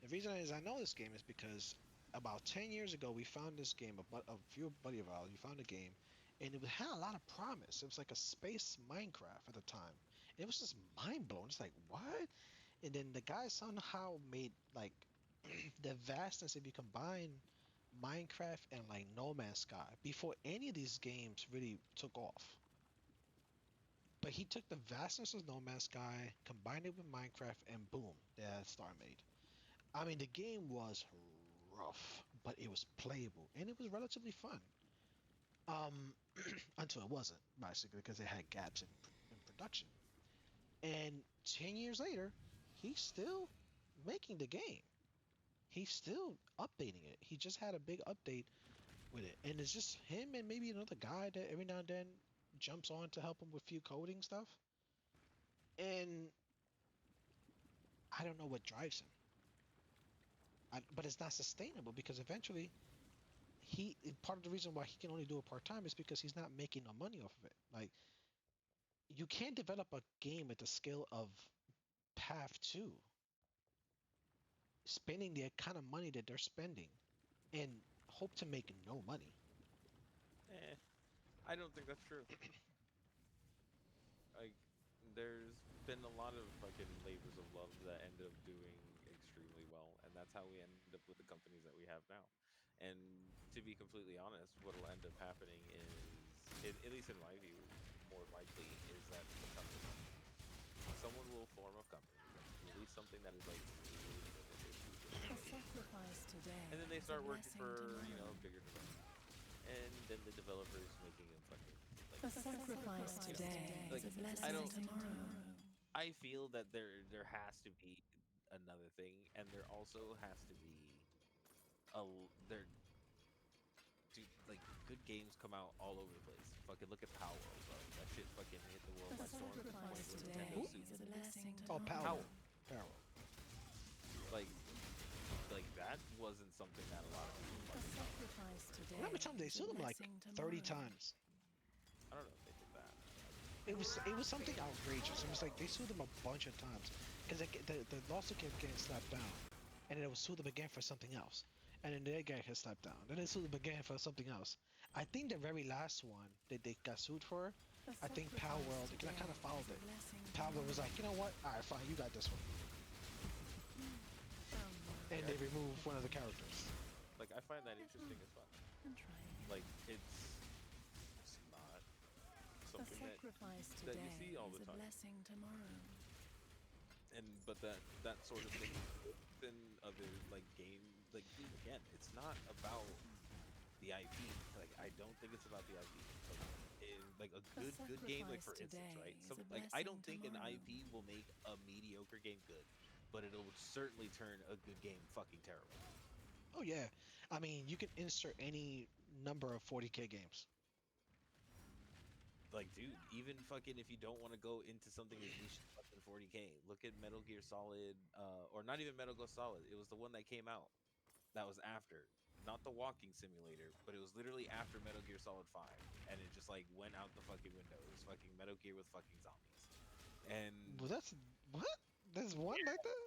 The reason is I know this game is because about 10 years ago we found this game. A few buddy of ours, we found a game, and it had a lot of promise. It was like a space Minecraft at the time. It was just mind blowing. It's like what? And then the guy somehow made like the vastness if you combine Minecraft and like No Man's Sky before any of these games really took off. But he took the vastness of No Man's Sky, combined it with Minecraft, and boom, that's StarMade. I mean, the game was rough, but it was playable and it was relatively fun. Um, until it wasn't, basically, because it had gaps in production. And 10 years later, he's still making the game. He's still updating it. He just had a big update with it. And it's just him and maybe another guy that every now and then jumps on to help him with few coding stuff. And I don't know what drives him. But it's not sustainable because eventually part of the reason why he can only do it part time is because he's not making no money off of it. Like, you can't develop a game at the scale of Path 2, spending the kind of money that they're spending and hope to make no money. Eh, I don't think that's true. Like, there's been a lot of fucking labors of love that end up doing extremely well, and that's how we end up with the companies that we have now. And to be completely honest, what'll end up happening is, at least in my view, more likely is that the company, someone will form a company, release something that is like really good at this, A sacrifice today and then they is a start working blessing for tomorrow. bigger developers, and then the developers making a fucking A like sacrifice today like is a I blessing don't tomorrow. I feel that there has to be another thing, and there also has to be there. Dude, like good games come out all over the place. Fucking look at Power World, bro. That shit fucking hit the world A by storm to the point sacrifice where today Nintendo is sued. a blessing Oh, tomorrow. Power. Power, Power. like like that wasn't something that a lot of people A fucking talk sacrifice today Remember time they is a sued him like blessing 30 tomorrow. times. about. I don't know if they did that. It was something outrageous. It was like they sued them a bunch of times because the lawsuit kept getting slapped down, and then it was sued them again for something else, and then they again get slapped down. Then they sued them again for something else. I think the very last one that they got sued for, A I think Power sacrifice World, today I kind of followed is a it. blessing Power World was tomorrow. like, you know what? All right, fine, you got this one, Like and they removed one of the characters. I find that interesting as fuck. I'm trying. Like it's not A something sacrifice that today you see all is the a time. blessing tomorrow. And but that sort of thing in other like game like again, it's not about the IP. Like I don't think it's about the IP. Like a The good game, like sacrifice for instance, today right? is Some a like I blessing don't think an tomorrow. IP will make a mediocre game good, but it'll certainly turn a good game fucking terrible. Oh yeah, I mean you can insert any number of 40K games. Like, dude, even fucking if you don't want to go into something as niche as fucking 40K, look at Metal Gear Solid, or not even Metal Gear Solid. It was the one that came out that was after, not the walking simulator, but it was literally after Metal Gear Solid 5, and it just like went out the fucking window. It was fucking Metal Gear with fucking zombies, and Well, that's what? There's one like that?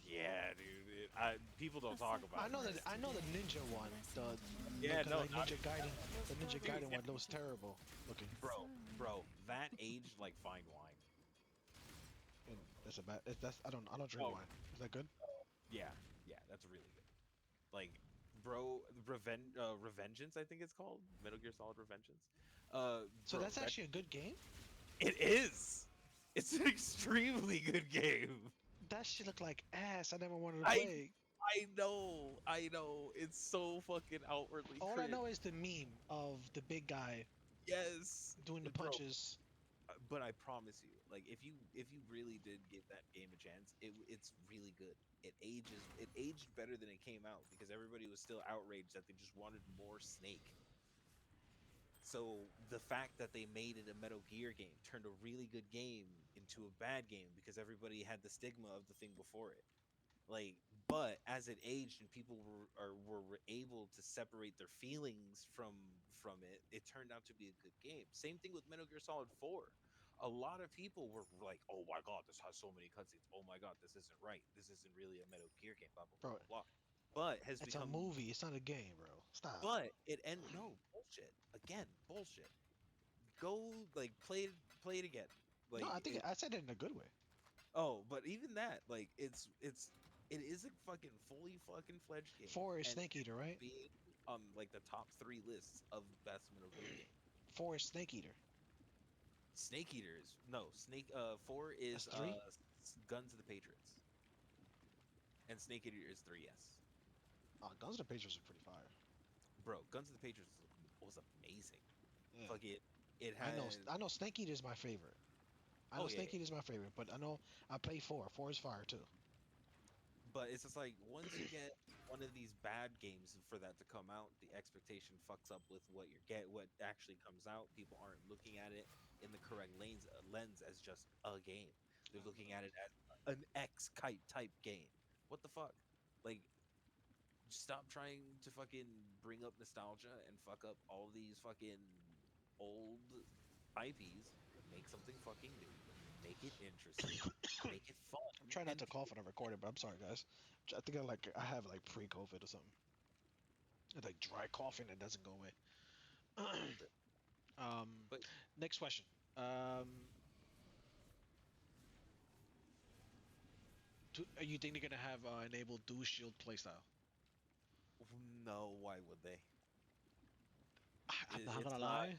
yeah, dude, people don't The talk about I it, know right? that I know the today ninja is a one. blessing The tomorrow. Yeah, look no, like not Ninja even that Gaiden. one. The Ninja Dude, Gaiden yeah, one that was terrible looking. bro, that aged like fine wine. And that's a bad. That's I don't drink Oh, wine. Is that good? yeah, yeah, that's really good. Like, bro, Revengeance, I think it's called Metal Gear Solid Revengeance. So Bro, that's that actually a good game. it is. It's an extremely good game. That shit looked like ass. I never wanted to I play. I know. It's so fucking outwardly All I cringe. know is the meme of the big guy Yes, doing the bro. punches. But I promise you, like if you really did give that game a chance, it's really good. It aged better than it came out because everybody was still outraged that they just wanted more Snake. So the fact that they made it a Metal Gear game turned a really good game into a bad game because everybody had the stigma of the thing before it. Like, but as it aged and people were able to separate their feelings from it, it turned out to be a good game. Same thing with Metal Gear Solid 4. A lot of people were like, "Oh my god, this has so many cutscenes. Oh my god, this isn't right. This isn't really a Metal Gear game." Blah blah blah Bro, blah blah. But has it's a become, movie. It's not a game, bro. Stop. but it end no bullshit again, bullshit. Go like play it again. No, Like I think it, I said it in a good way. oh, but even that, like it is a fucking fully fucking fledged game, 4 is and Snake Eater, right? being on like the top three lists of best Metal Gear game. 4 is Snake Eater. Snake Eater is no Snake. Four That's is 3. Guns of the Patriots, and Snake Eater is three. Yes, Guns of the Patriots are pretty fire. bro, Guns of the Patriots was amazing. Yeah. Fuck it, it had. I know Snake Eater is my favorite. I know Oh yeah, Snake Eater is my favorite, but I know I play 4. 4 is fire too. but it's just like once you get one of these bad games for that to come out, the expectation fucks up with what actually comes out. People aren't looking at it in the correct lens as just a game. They're looking at it as an X type game. What the fuck? Like, stop trying to fucking bring up nostalgia and fuck up all these fucking old IPs. Make something fucking new. Make it interesting. Make it fun. I'm trying not And to cough when I record it, but I'm sorry, guys. I think I have like pre-COVID or something. It's like dry coughing that doesn't go away. um, but Next question. Um, you think they're gonna have enabled dual shield playstyle? no, why would they? I'm It, not it's gonna not. lie.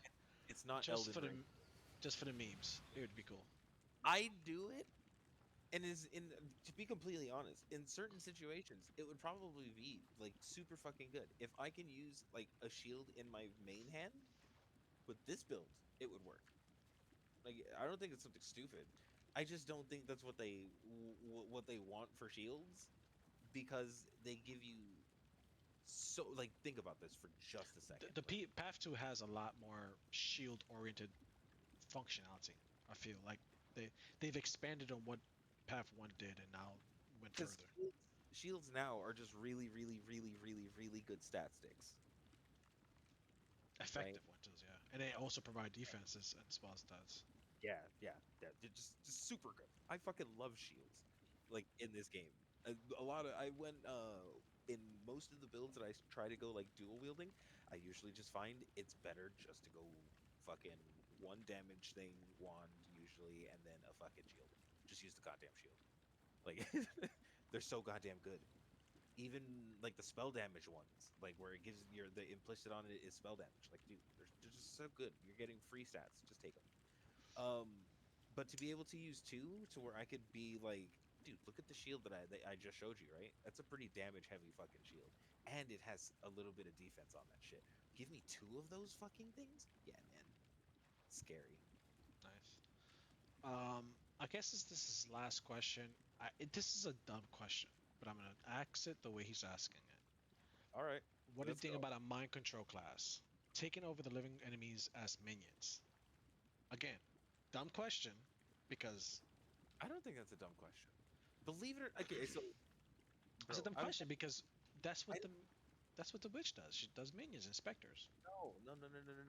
It's not Just Elden for Ring. just for the memes, it would be cool. I do it, and is in to be completely honest, in certain situations, it would probably be like super fucking good if I can use like a shield in my main hand with this build. It would work. Like I don't think it's something stupid. I just don't think that's what they want for shields because they give you so like think about this for just a second. The Like Path 2 has a lot more shield oriented functionality. I feel like they've expanded on what Path 1 did and now went because further. shields now are just really good stat sticks, right? Effective ones, yeah. And they also provide defenses and spell stats. Yeah. They're just super good. I fucking love shields, like in this game. A lot of I went in most of the builds that try to go like dual wielding. I usually just find it's better just to go fucking one damage thing wand usually, and then a fucking shield. Just use the goddamn shield. Like they're so goddamn good. Even like the spell damage ones, like where it gives your the implicit on it is spell damage. Like, dude, they're just so good. You're getting free stats. Just take them. Um, but to be able to use two to where I could be like, dude, look at the shield that I just showed you, right? That's a pretty damage heavy fucking shield, and it has a little bit of defense on that shit. Give me 2 of those fucking things? Yeah, man. Scary. Nice. I guess this is last question. This is a dumb question, but I'm gonna ask it the way he's asking it. All right, What do you let's think go. about a mind control class? Taking over the living enemies as minions. Again, dumb question because I don't think that's a dumb question. Believe it or okay, so it's a bro, dumb I'm question because that's I what the witch does. She does minions, inspectors.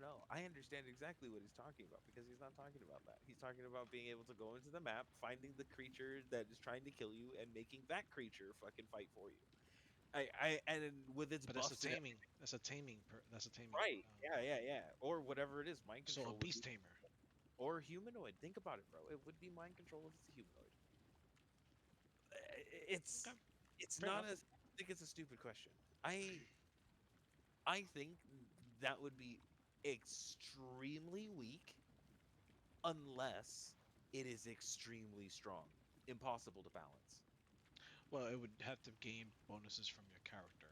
no. I understand exactly what he's talking about because he's not talking about that. He's talking about being able to go into the map, finding the creature that is trying to kill you, and making that creature fucking fight for you. And with its But that's a buffs and taming. That's a taming. That's a taming. right, yeah, or whatever it is, mind So a control would be, beast tamer. or humanoid. Think about it, bro. It would be mind control if it's a humanoid. Okay, It's fair not enough. as I think it's a stupid question. I think that would be extremely weak unless it is extremely strong. Impossible to balance. Well, it would have to gain bonuses from your character.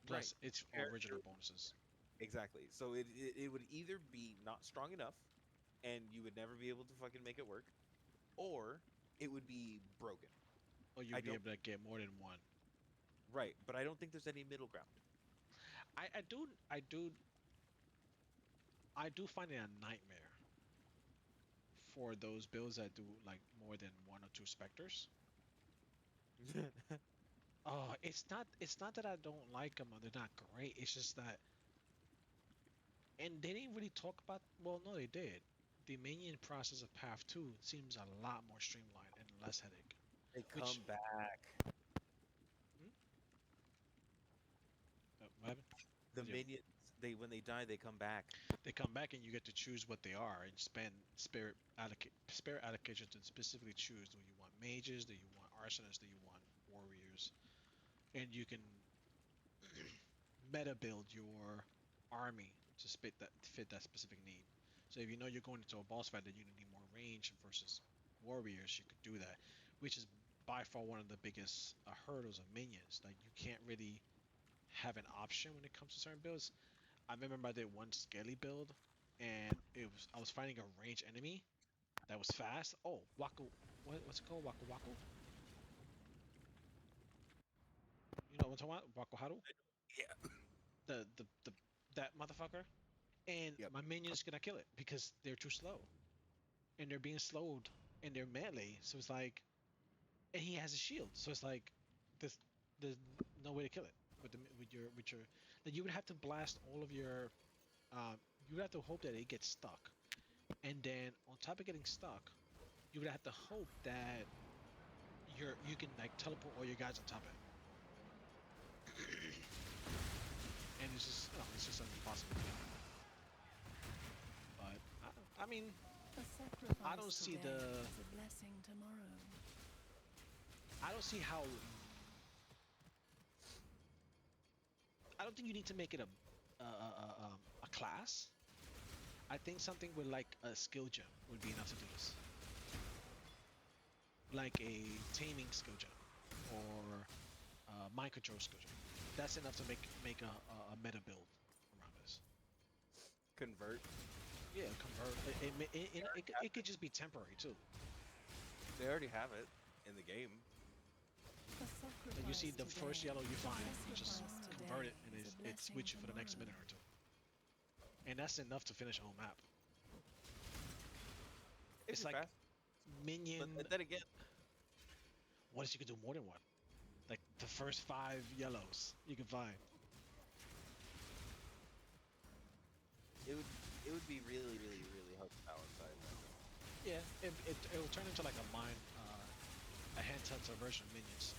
Right. Plus, its Character original bonuses. exactly. So it would either be not strong enough and you would never be able to fucking make it work, or it would be broken. Or I you'd be don't able to get more than one. right, but I don't think there's any middle ground. I do find it a nightmare for those builds that do like more than one or two specters. Oh, it's not that I don't like them or they're not great. It's just that, and they didn't really talk about. Well, no, they did. The minion process of Path 2 seems a lot more streamlined and less headache. They Which, come back. hmm? What happened? The minions, they when they die, they come back. They come back and you get to choose what they are and spend spirit allocation to specifically choose. Do you want mages? Do you want arsonists? Do you want warriors? And you can meta build your army to fit that specific need. So if you know you're going into a boss fight that you need more range versus warriors, you could do that, which is by far one of the biggest hurdles of minions. Like you can't really have an option when it comes to certain builds. I remember I did one scaly build, and I was fighting a ranged enemy that was fast. Oh, Waku, what's it called? Waku Waku? You know what I'm talking about? Waku Haru? Yeah. The that motherfucker. And Yep. my minion's gonna kill it because they're too slow, and they're being slowed, and they're melee. So it's like, and he has a shield. So it's like, there's there's no way to kill it with your. Then you would have to blast all of your. You would have to hope that it gets stuck, and then on top of getting stuck, you would have to hope that you can like teleport all your guys on top of it. And it's just it's just impossible to do. But I mean, A I don't sacrifice see today the is a blessing tomorrow. I don't see how I don't think you need to make it a class. I think something with like a skill gem would be enough to do this, like a taming skill gem or mind control skill gem. That's enough to make a meta build around this. Convert. Yeah, convert. It could just be temporary too. They already have it in the game. A Like you see sacrifice the first today yellow you is a find, you just sacrifice convert today it and is a it blessing switch you for the next minute tomorrow. or two. And that's enough to finish a whole map. If It's you're like fast. minion. But then again, What if you could do more than one? Like the first 5 yellows you can find. it would it would be really hard to balance. I imagine. Yeah, it will turn into like a hand hunter version of minions.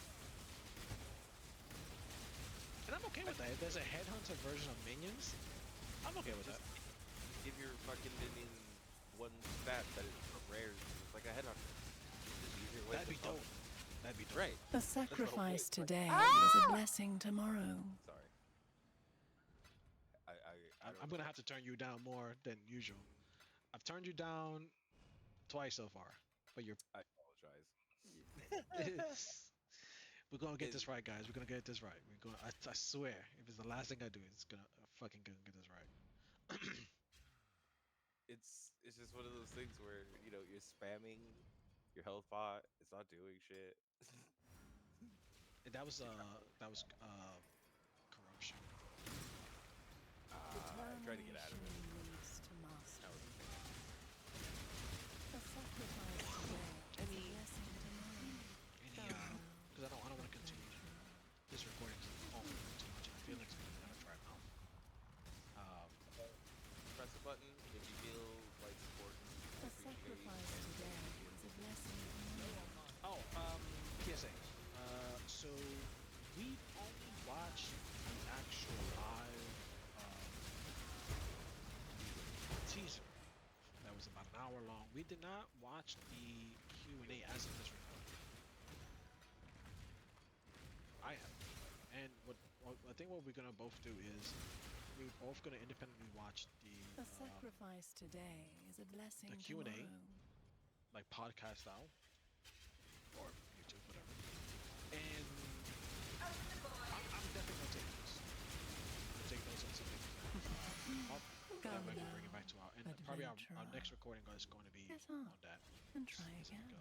And I'm okay with that. If there's a headhunter version of minions, I'm okay with that. Just give your fucking minion one stat that is rare. It's like a headhunter. Just use your That'd way be to dope. That'd be dope. right. A That's the whole point. sacrifice Like, today is a blessing tomorrow. sorry. I I'm don't gonna know. have to turn you down more than usual. I've turned you down twice so far, but you're I apologize. We're gonna get It- this right, guys. We're gonna get this right. We're gonna. I swear, if it's the last thing I do, it's gonna fucking gonna get this right. it's just one of those things where you're spamming your health pot. It's not doing shit. And that was corruption. I'm trying to get out of it. Determination leads to That mastery. was the A sacrifice today is a blessing tomorrow. Any because I don't want to continue this recording because it's awful too much. And I feel like it's gonna be out of track now. Press a button if you feel like supporting. A sacrifice today is a blessing tomorrow. PSA. So we only watched the actual live teaser that was about an hour long. We did not watch the Q&A as of this recording. I have. And what I think what we're gonna both do is we're both gonna independently watch A sacrifice today is a blessing the Q&A, tomorrow. like podcast style or YouTube, whatever. And I'm definitely gonna take notes. Take notes on something. That way we bring it back to our and probably our next recording is going to be Get on up that. and try Specific, again.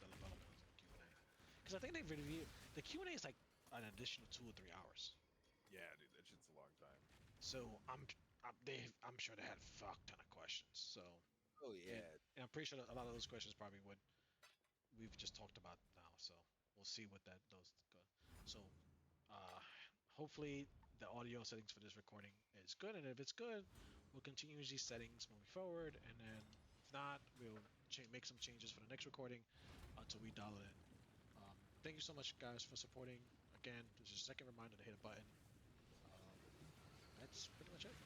the development of the Q&A. Because I think they've reviewed the Q&A is like an additional 2 or 3 hours. Yeah, dude, that shit's a long time. So I'm sure they had a fuck ton of questions. So Oh yeah. and I'm pretty sure a lot of those questions probably what we've just talked about now. So we'll see what those go. So hopefully the audio settings for this recording is good, and if it's good, we'll continue these settings moving forward. And then if not, we'll make some changes for the next recording until we dial it in. Thank you so much, guys, for supporting. Again, this is a second reminder to hit a button. That's pretty much it.